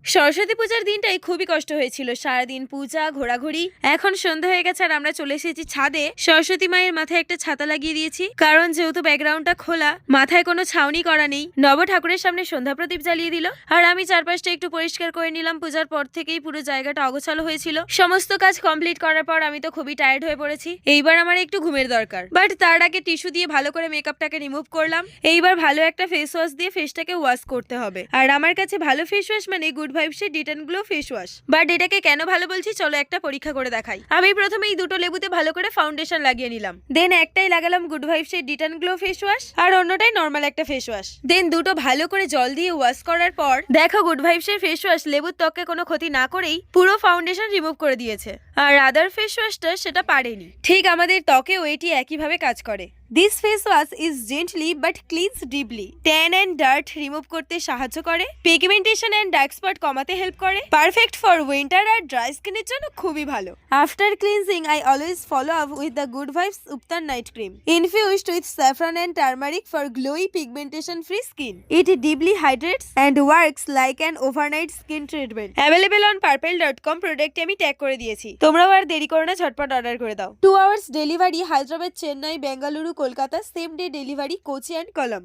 সরস্বতী পূজার দিনটাই খুবই কষ্ট হয়েছিল। সারাদিন পূজা, ঘোরাঘুরি। এখন সন্ধ্যা হয়ে গেছে আর আমরা চলে এসেছি ছাদে। সরস্বতী মায়ের মাথায় একটা ছাতা লাগিয়ে দিয়েছি, কারণ যেহেতু ব্যাকগ্রাউন্ডটা খোলা, মাথায় কোনো ছাউনি করা নেই। নব ঠাকুরের সামনে সন্ধ্যা প্রদীপ জ্বালিয়ে দিল, আর আমি চারপাশটা একটু পরিষ্কার করে নিলাম। পূজার পর থেকেই পুরো জায়গাটা অগোছালো হয়েছিল। সমস্ত কাজ কমপ্লিট করার পর আমি তো খুবই টায়ার্ড হয়ে পড়েছি। এইবার আমার একটু ঘুমের দরকার, বাট তার আগে টিস্যু দিয়ে ভালো করে মেকআপটাকে রিমুভ করলাম। এইবার ভালো একটা ফেস ওয়াশ দিয়ে ফেসটাকে ওয়াশ করতে হবে। আর আমার কাছে ভালো ফেস ওয়াশ মানে গুড ভাইবসের detan glow face wash. But এটাকে কেন ভালো বলছি, চলো একটা পরীক্ষা করে দেখাই। আমি প্রথমে এই দুটো লেবুতে ভালো করে ফাউন্ডেশন লাগিয়ে নিলাম। দেন একটাই লাগালাম গুড ভাইবসের ডিটেন গ্লো ফেস ওয়াশ, আর অন্যটাই নর্মাল একটা ফেস ওয়াশ। দেন দুটো ভালো করে জল দিয়ে ওয়াশ করার পর দেখো গুড ভাইবসের ফেস ওয়াশ লেবুর ত্বকে কোনো ক্ষতি না করেই পুরো ফাউন্ডেশন রিমুভ করে দিয়েছে। আর আদার ফেস ওয়াশটা সেটা পারেনি। ঠিক আমাদের ত্বকেও এটি একইভাবে কাজ করে। This face wash is gently but cleanse deeply. Tan and dirt remove করতে সাহায্য করে, পিগমেন্টেশন এন্ড ডার্ক স্পট কমাতে হেল্প করে, পারফেক্ট ফর উইন্টার আর ড্রাই স্কিনের জন্য খুবই ভালো। After cleansing I always follow up with the good vibes ubtan night cream infused with saffron and turmeric for glowy pigmentation free skin. It deeply hydrates and works like an overnight skin treatment. Available on purple.com। প্রোডাক্টে আমি tag করে দিয়েছি, তোমরাও আর দেরি করো না, ঝটপট order করে দাও। 2 hours delivery, Hyderabad, Chennai, Bengaluru, Kolkata. Same day delivery, Kochi and কলম।